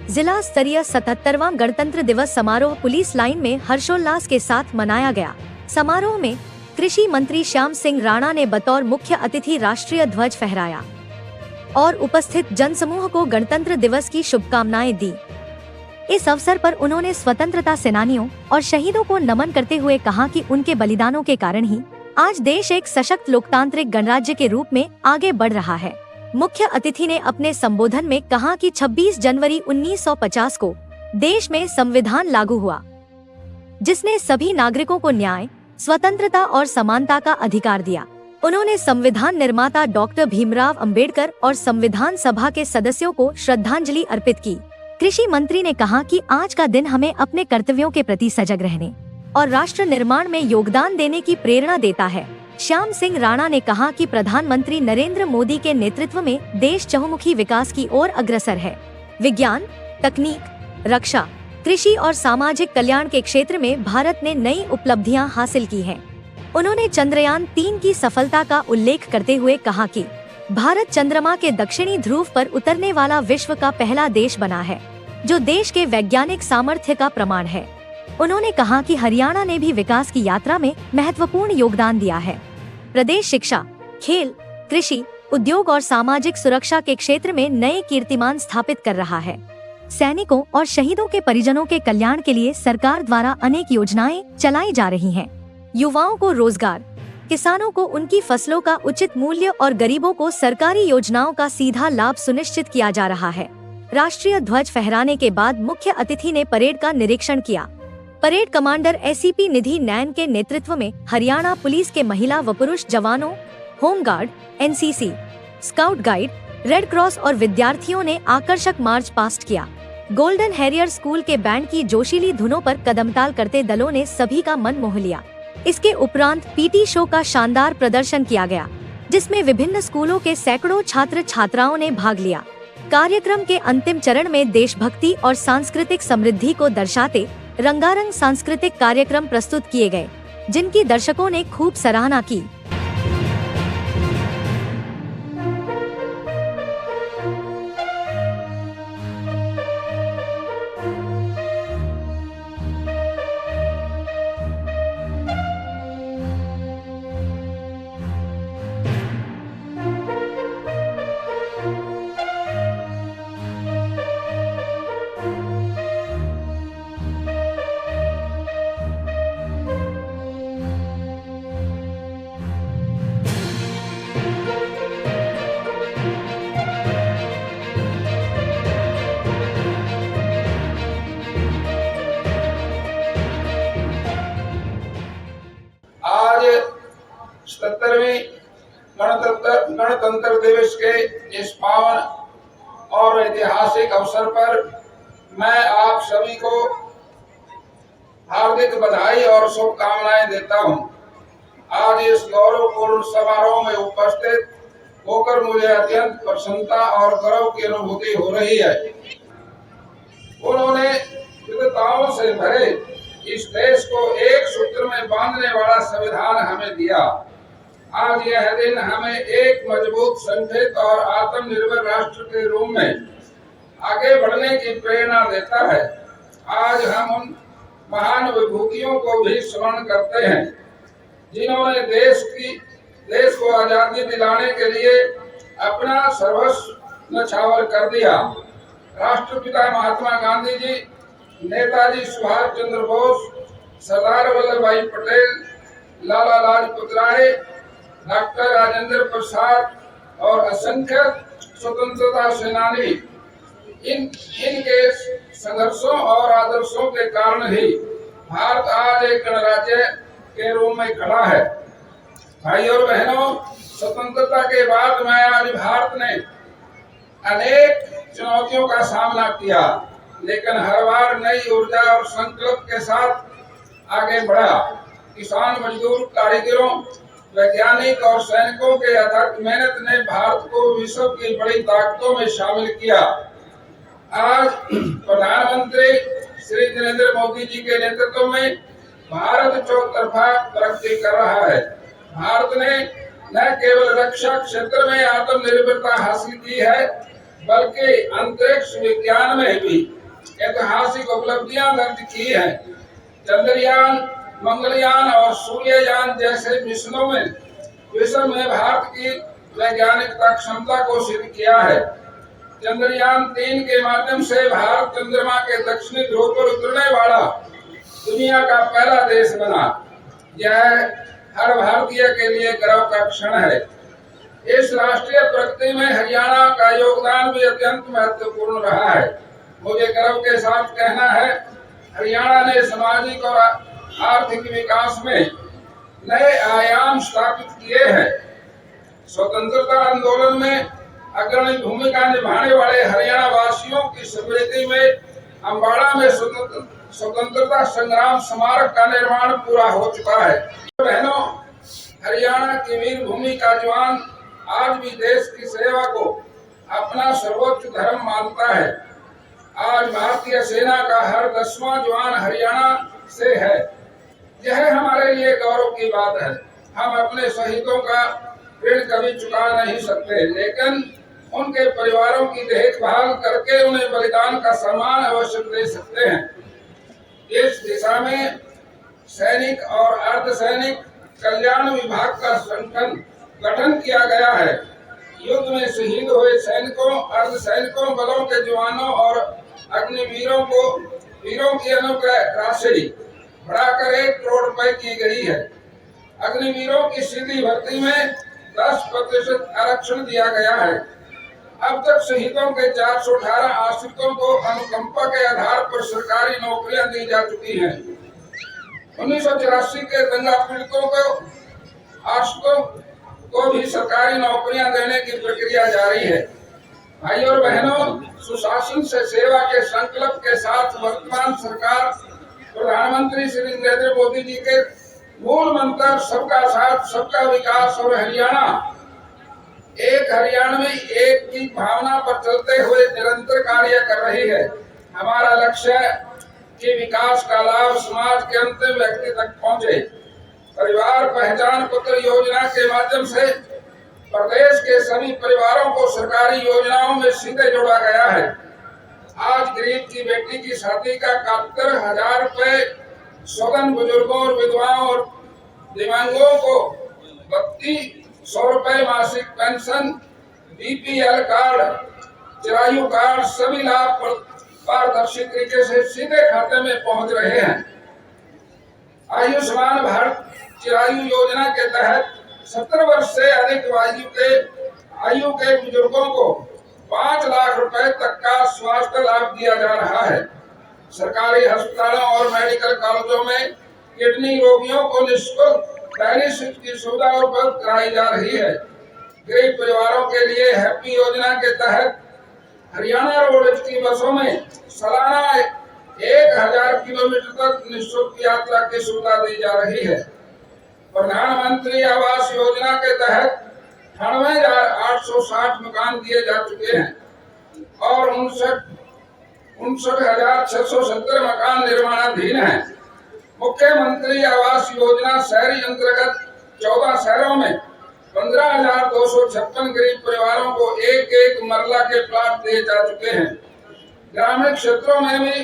जिला स्तरीय 77वां गणतंत्र दिवस समारोह पुलिस लाइन में हर्षोल्लास के साथ मनाया गया। समारोह में कृषि मंत्री श्याम सिंह राणा ने बतौर मुख्य अतिथि राष्ट्रीय ध्वज फहराया और उपस्थित जनसमूह को गणतंत्र दिवस की शुभकामनाएं दी। इस अवसर पर उन्होंने स्वतंत्रता सेनानियों और शहीदों को नमन करते हुए कहा कि उनके बलिदानों के कारण ही आज देश एक सशक्त लोकतांत्रिक गणराज्य के रूप में आगे बढ़ रहा है। मुख्य अतिथि ने अपने संबोधन में कहा कि 26 जनवरी 1950 को देश में संविधान लागू हुआ, जिसने सभी नागरिकों को न्याय, स्वतंत्रता और समानता का अधिकार दिया। उन्होंने संविधान निर्माता डॉक्टर भीमराव अंबेडकर और संविधान सभा के सदस्यों को श्रद्धांजलि अर्पित की। कृषि मंत्री ने कहा कि आज का दिन हमें अपने कर्तव्यों के प्रति सजग रहने और राष्ट्र निर्माण में योगदान देने की प्रेरणा देता है। श्याम सिंह राणा ने कहा कि प्रधानमंत्री नरेंद्र मोदी के नेतृत्व में देश चहुमुखी विकास की ओर अग्रसर है। विज्ञान, तकनीक, रक्षा, कृषि और सामाजिक कल्याण के क्षेत्र में भारत ने नई उपलब्धियां हासिल की हैं। उन्होंने चंद्रयान 3 की सफलता का उल्लेख करते हुए कहा कि भारत चंद्रमा के दक्षिणी ध्रुव पर उतरने वाला विश्व का पहला देश बना है, जो देश के वैज्ञानिक सामर्थ्य का प्रमाण है। उन्होंने कहा कि हरियाणा ने भी विकास की यात्रा में महत्वपूर्ण योगदान दिया है। प्रदेश शिक्षा, खेल, कृषि, उद्योग और सामाजिक सुरक्षा के क्षेत्र में नए कीर्तिमान स्थापित कर रहा है। सैनिकों और शहीदों के परिजनों के कल्याण के लिए सरकार द्वारा अनेक योजनाएं चलाई जा रही हैं। युवाओं को रोजगार, किसानों को उनकी फसलों का उचित मूल्य और गरीबों को सरकारी योजनाओं का सीधा लाभ सुनिश्चित किया जा रहा है। राष्ट्रीय ध्वज फहराने के बाद मुख्य अतिथि ने परेड का निरीक्षण किया। परेड कमांडर एसीपी निधि नैन के नेतृत्व में हरियाणा पुलिस के महिला व पुरुष जवानों, home guard, NCC, scout guide, red cross और विद्यार्थियों ने आकर्षक मार्च पास्ट किया। गोल्डन हैरियर स्कूल के बैंड की जोशीली धुनों पर कदमताल करते दलों ने सभी का मन मोह लिया। इसके उपरांत पीटी शो का शानदार प्रदर्शन किया गया, जिसमें विभिन्न स्कूलों के सैकड़ों छात्र छात्राओं ने भाग लिया। कार्यक्रम के अंतिम चरण में देशभक्ति और सांस्कृतिक समृद्धि को दर्शाते रंगारंग सांस्कृतिक कार्यक्रम प्रस्तुत किए गए, जिनकी दर्शकों ने खूब सराहना की। आज 77वें गणतंत्र दिवस के इस पावन और ऐतिहासिक अवसर पर मैं आप सभी को हार्दिक बधाई और शुभकामनाएं देता हूं। आज इस गौरवपूर्ण समारोह में उपस्थित होकर मुझे अत्यंत प्रसन्नता और गौरव की अनुभूति हो रही है। उन्होंने विविधताओं से भरे इस देश को एक सूत्र में बांधने वाला संविधान हमें दिया। आज यह दिन हमें एक मजबूत, संगठित और आत्मनिर्भर राष्ट्र के रूप में आगे बढ़ने की प्रेरणा देता है। आज हम उन महान विभूतियों को भी स्मरण करते हैं, जिन्होंने देश को आजादी दिलाने के लिए अपना सर्वस्व न्यौछावर कर दिया। राष्ट्रपिता महात्मा गांधी जी, नेताजी सुभाष चंद्र बोस, सरदार वल्लभ भाई पटेल, लाला लाजपत राय, डॉक्टर राजेंद्र प्रसाद और असंख्य स्वतंत्रता सेनानी, इनके संघर्षों और आदर्शों के कारण ही भारत आज एक गणराज्य के रूप में खड़ा है। भाई और बहनों, स्वतंत्रता के बाद में आज भारत ने अनेक चुनौतियों का सामना किया, लेकिन हर बार नई ऊर्जा और संकल्प के साथ आगे बढ़ा। किसान, मजदूर, कारीगरों, वैज्ञानिक और सैनिकों के अथक मेहनत ने भारत को विश्व की बड़ी ताकतों में शामिल किया। आज प्रधानमंत्री श्री नरेंद्र मोदी जी के नेतृत्व में भारत चौतरफा तरक्की कर रहा है। भारत ने न केवल रक्षा क्षेत्र में आत्मनिर्भरता हासिल की है, बल्कि अंतरिक्ष विज्ञान में भी ऐतिहासिक उपलब्धियां दर्ज की हैं। चंद्रयान, मंगलयान और सूर्ययान जैसे मिशनों में विश्व में भारत की वैज्ञानिकता क्षमता को सिद्ध किया है। चंद्रयान 3 के माध्यम से भारत चंद्रमा के दक्षिणी ध्रुव पर उतरने वाला दुनिया का पहला देश बना। यह हर भारतीय के लिए गर्व का क्षण है। इस राष्ट्रीय प्रगति में हरियाणा का योगदान भी अत्यंत महत्वपूर्ण रहा है। मुझे गर्व के साथ कहना है, हरियाणा ने सामाजिक और आर्थिक विकास में नए आयाम स्थापित किए हैं। स्वतंत्रता आंदोलन में अग्रणी भूमिका निभाने वाले हरियाणा वासियों की स्मृति में अम्बाड़ा में स्वतंत्रता संग्राम स्मारक का निर्माण पूरा हो चुका है। बहनों, हरियाणा की वीर भूमि का जवान आज भी देश की सेवा को अपना सर्वोच्च धर्म मानता है। आज भारतीय सेना का हर 10वां जवान हरियाणा से है। यह हमारे लिए गौरव की बात है। हम अपने शहीदों का ऋण कभी चुका नहीं सकते, लेकिन उनके परिवारों की देखभाल करके उन्हें बलिदान का सम्मान अवश्य दे सकते हैं। इस दिशा में सैनिक और अर्धसैनिक कल्याण विभाग का संगठन गठन किया गया है। युद्ध में शहीद हुए सैनिकों, अर्धसैनिकों, बलों के जवानों और वीरों की अनुग्रह राशि बढ़ाकर 1 करोड़ रुपए की गई है। अग्निवीरों की सीधी भर्ती में 10% आरक्षण दिया गया है। अब तक शहीदों के 418 आश्रितों को अनुकंपा के आधार पर सरकारी नौकरियां दी जा चुकी हैं। 1984 के दंगा पीड़ितों को आश्रितों को भी सरकारी नौकरियां देने की प्रक्रिया जारी है। भाइयों और बहनों, सुशासन से सेवा के संकल्प के साथ वर्तमान सरकार प्रधानमंत्री श्री नरेंद्र मोदी जी के मूल मंत्र सबका साथ, सबका विकास और हरियाणा एक हरियाणवी एक की भावना पर चलते हुए निरंतर कार्य कर रही है। हमारा लक्ष्य है कि विकास का लाभ समाज के अंतिम व्यक्ति तक पहुंचे। परिवार पहचान पत्र योजना के माध्यम से प्रदेश के सभी परिवारों को सरकारी योजनाओं में सीधे जोड़ा गया है। आज गरीब की बेटी की शादी का 71,000 रुपए, सौगन बुजुर्गों और विधवाओं और दिव्यांगों को 3200 रुपए मासिक pension, BPL card, Chirayu card, सभी लाभ पारदर्शी तरीके से सीधे खाते में पहुंच रहे हैं। आयुष्मान भारत चिरायु योजना के तहत 70 वर्ष से अधिक आयु के बुजुर्गों को 5 लाख रुपए तक का स्वास्थ्य लाभ दिया जा रहा है। सरकारी अस्पतालों और मेडिकल कॉलेजों में किडनी रोगियों को निःशुल्क डायलिसिस की सुविधा उपलब्ध कराई जा रही है। गरीब परिवारों के लिए हैप्पी योजना के तहत हरियाणा रोडवेज की बसों में सालाना 1000 किलोमीटर तक निःशुल्क यात्रा की सुविधा दी जा रही है। प्रधानमंत्री आवास योजना के तहत 98,860 मकान दिए जा चुके हैं और 59,670 मकान निर्माणाधीन हैं। मुख्यमंत्री आवास योजना शहरी अंतर्गत 14 शहरों में 15,256 गरीब परिवारों को एक मरला के प्लाट दिए जा चुके हैं। ग्रामीण क्षेत्रों में भी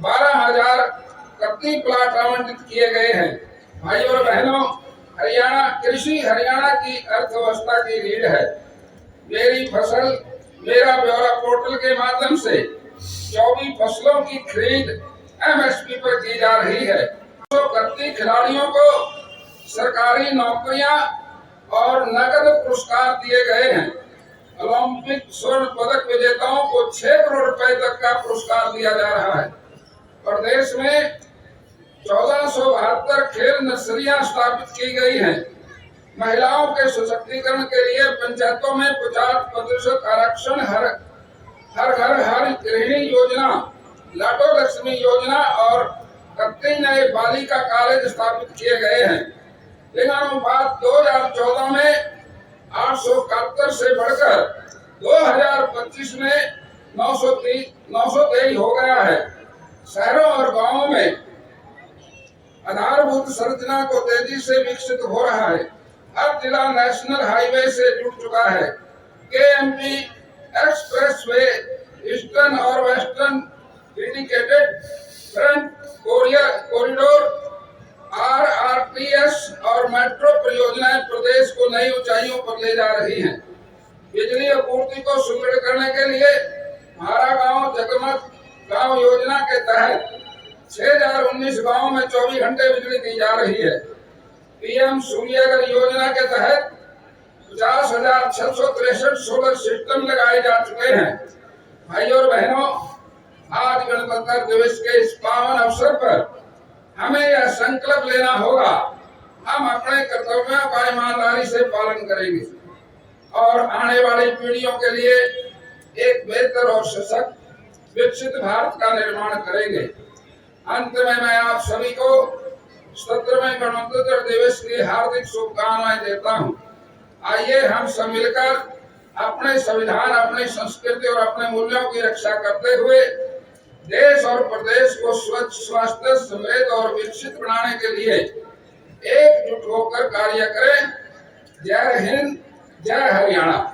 12,031 प्लाट आवंटित किए गए हैं। भाइयों और बहनों, कृषि हरियाणा की अर्थव्यवस्था की रीढ़ है। मेरी फसल मेरा ब्यौरा पोर्टल के माध्यम से 24 फसलों की खरीद एमएसपी पर की जा रही है। 131 खिलाड़ियों को सरकारी नौकरियां और नगद पुरस्कार दिए गए हैं। ओलंपिक स्वर्ण पदक विजेताओं को 6 करोड़ रुपए तक का पुरस्कार दिया जा रहा है। प्रदेश में 1472 खेल नर्सरियां स्थापित की गई हैं। महिलाओं के सशक्तिकरण के लिए पंचायतों में 50% आरक्षण, हर घर हर गृहिणी योजना, लाडो लक्ष्मी योजना और 31 नए बालिका कॉलेज स्थापित किए गए हैं। लिंगानुपात 2014 में 871 से बढ़कर 2025 में 923 हो गया है। शहरों और गांवों में आधारभूत संरचना को तेजी से विकसित हो रहा है। हर जिला नेशनल हाईवे से जुड़ चुका है। केएमपी एक्सप्रेसवे, ईस्टर्न और western dedicated front corridor, RRTS और मेट्रो परियोजनाएं प्रदेश को नई ऊंचाइयों पर ले जा रही हैं। बिजली आपूर्ति को सुदृढ़ करने के लिए हमारा गांव जगमग गांव योजना के तहत 6019 गांवों में 24 घंटे बिजली दी जा रही है। PM सूर्यघर योजना के तहत 50,663 सोलर सिस्टम लगाए जा चुके हैं। भाइयों और बहनों, आज गणतंत्र दिवस के इस पावन अवसर पर हमें यह संकल्प लेना होगा, हम अपने कर्तव्यों का ईमानदारी से पालन करेंगे और आने वाली पीढ़ियों के लिए एक बेहतर और सशक्त विकसित भारत का निर्माण करेंगे। अंत में मैं आप सभी को 17वें गणतंत्र दिवस की हार्दिक शुभकामनाएं देता हूं। आइए हम सब मिलकर अपने संविधान, अपनी संस्कृति और अपने मूल्यों की रक्षा करते हुए देश और प्रदेश को स्वच्छ, स्वस्थ, समृद्ध और विकसित बनाने के लिए एकजुट होकर कार्य करें। जय हिंद, जय हरियाणा।